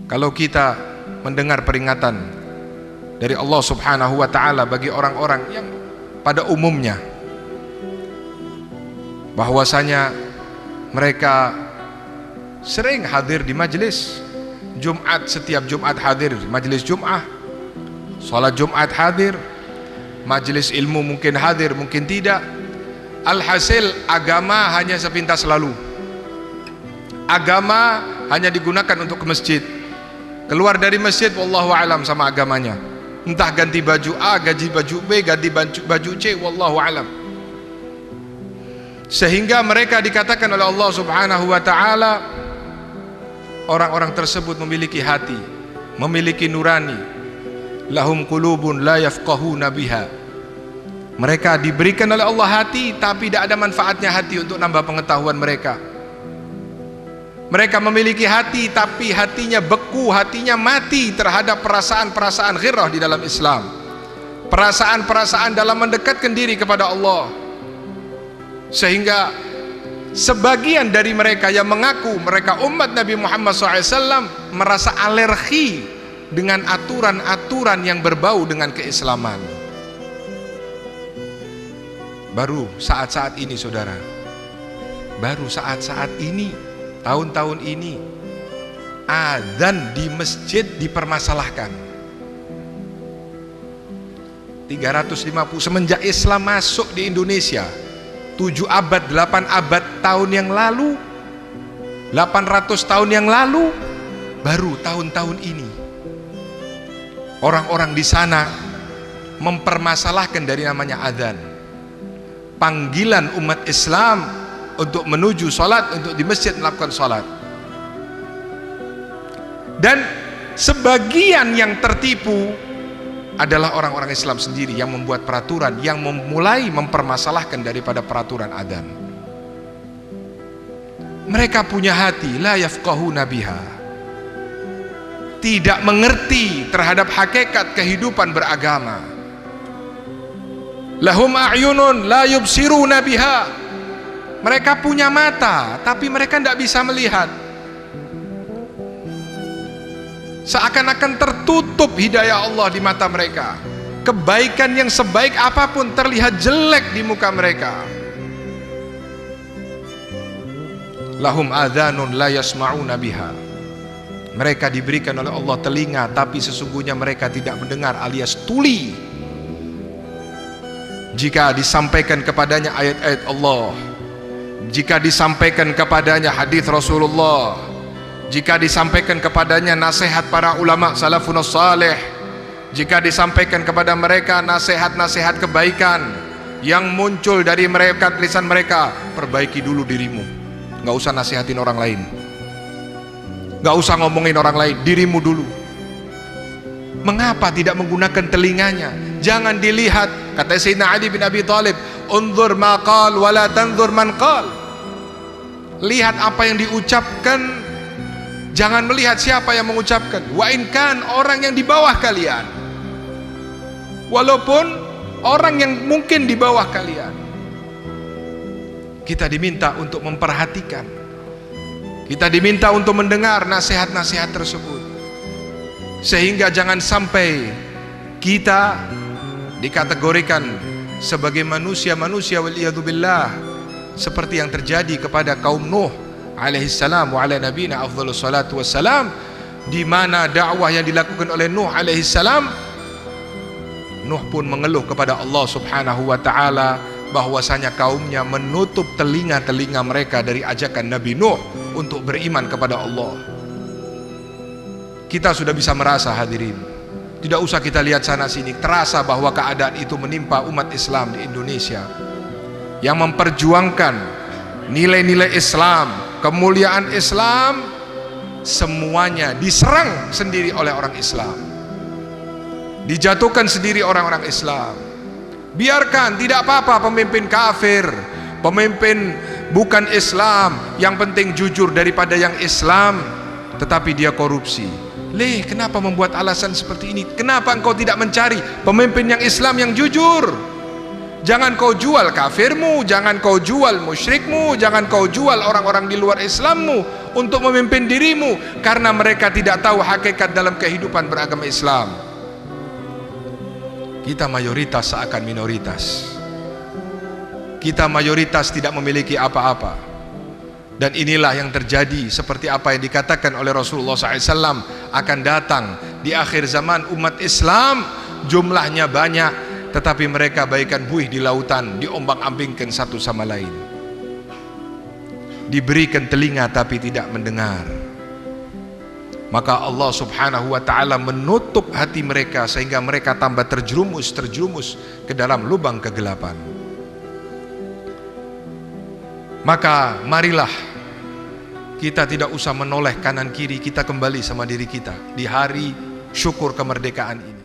Kalau kita mendengar peringatan dari Allah Subhanahu wa Ta'ala bagi orang-orang yang pada umumnya bahwasanya mereka sering hadir di majelis Jumat, setiap Jumat hadir majelis Jum'ah, sholat Jumat hadir, majelis ilmu mungkin hadir mungkin tidak. Alhasil agama hanya sepintas lalu, agama hanya digunakan untuk ke masjid, keluar dari masjid wallahu alam sama agamanya, entah ganti baju A, ganti baju B, ganti baju C, wallahu alam. Sehingga mereka dikatakan oleh Allah Subhanahu wa Ta'ala, orang-orang tersebut memiliki hati, memiliki nurani, lahum qulubun la yafqahuna biha. Mereka diberikan oleh Allah hati, tapi tidak ada manfaatnya hati untuk nambah pengetahuan mereka. Mereka memiliki hati, tapi hatinya beku, hatinya mati terhadap perasaan-perasaan ghirrah di dalam Islam, perasaan-perasaan dalam mendekatkan diri kepada Allah. Sehingga sebagian dari mereka yang mengaku mereka umat Nabi Muhammad SAW merasa alergi dengan aturan-aturan yang berbau dengan keislaman. Baru saat-saat ini saudara, baru saat-saat ini, tahun-tahun ini, adzan di masjid dipermasalahkan. 350 semenjak Islam masuk di Indonesia, 7 abad, 8 abad tahun yang lalu, 800 tahun yang lalu, baru tahun-tahun ini orang-orang di sana mempermasalahkan dari namanya adzan. Panggilan umat Islam untuk menuju sholat, untuk di masjid melakukan sholat. Dan sebagian yang tertipu adalah orang-orang Islam sendiri yang membuat peraturan, yang memulai mempermasalahkan daripada peraturan adzan. Mereka punya hati, la yafqahuna biha, tidak mengerti terhadap hakikat kehidupan beragama. Lahum a'yunun la yubsiruna biha, mereka punya mata tapi mereka tidak bisa melihat. Seakan-akan tertutup hidayah Allah di mata mereka. Kebaikan yang sebaik apapun terlihat jelek di muka mereka. Lahum adhanun la yasma'una biha, mereka diberikan oleh Allah telinga, tapi sesungguhnya mereka tidak mendengar alias tuli. Jika disampaikan kepadanya ayat-ayat Allah, jika disampaikan kepadanya hadis Rasulullah, jika disampaikan kepadanya nasihat para ulama salafun salih, jika disampaikan kepada mereka nasihat-nasihat kebaikan yang muncul dari mereka, tulisan mereka, perbaiki dulu dirimu, nggak usah nasihatin orang lain, nggak usah ngomongin orang lain, dirimu dulu. Mengapa tidak menggunakan telinganya? Jangan dilihat, kata Sayyidina Ali bin Abi Thalib, unzur ma qal wa la tanzur man qal. Lihat apa yang diucapkan, jangan melihat siapa yang mengucapkan. Wa in kan, orang yang di bawah kalian, walaupun orang yang mungkin di bawah kalian. Kita diminta untuk memperhatikan, kita diminta untuk mendengar nasihat-nasihat tersebut, sehingga jangan sampai kita dikategorikan sebagai manusia-manusia waliyadzubillah seperti yang terjadi kepada kaum Nuh alaihissalam wa ala nabiyina afdhalus salatu wassalam, di mana dakwah yang dilakukan oleh Nuh alaihissalam, Nuh pun mengeluh kepada Allah Subhanahu wa Ta'ala bahwasanya kaumnya menutup telinga-telinga mereka dari ajakan Nabi Nuh untuk beriman kepada Allah. Kita sudah bisa merasa, hadirin, tidak usah kita lihat sana sini, terasa bahwa keadaan itu menimpa umat Islam di Indonesia yang memperjuangkan nilai-nilai Islam, kemuliaan Islam, semuanya diserang sendiri oleh orang Islam, dijatuhkan sendiri orang-orang Islam. Biarkan, tidak apa-apa pemimpin kafir, pemimpin bukan Islam, yang penting jujur daripada yang Islam, tetapi dia korupsi. Kenapa membuat alasan seperti ini? Kenapa engkau tidak mencari pemimpin yang Islam yang jujur? Jangan kau jual kafirmu, jangan kau jual musyrikmu, jangan kau jual orang-orang di luar Islammu untuk memimpin dirimu, karena mereka tidak tahu hakikat dalam kehidupan beragama Islam. Kita mayoritas seakan minoritas. Kita mayoritas tidak memiliki apa-apa. Dan inilah yang terjadi, seperti apa yang dikatakan oleh Rasulullah SAW, akan datang di akhir zaman umat Islam jumlahnya banyak, tetapi mereka bagaikan buih di lautan, diombang-ambingkan satu sama lain. Diberikan telinga tapi tidak mendengar. Maka Allah Subhanahu wa ta'ala menutup hati mereka sehingga mereka tambah terjerumus ke dalam lubang kegelapan. Maka marilah kita tidak usah menoleh kanan kiri, kita kembali sama diri kita di hari syukur kemerdekaan ini.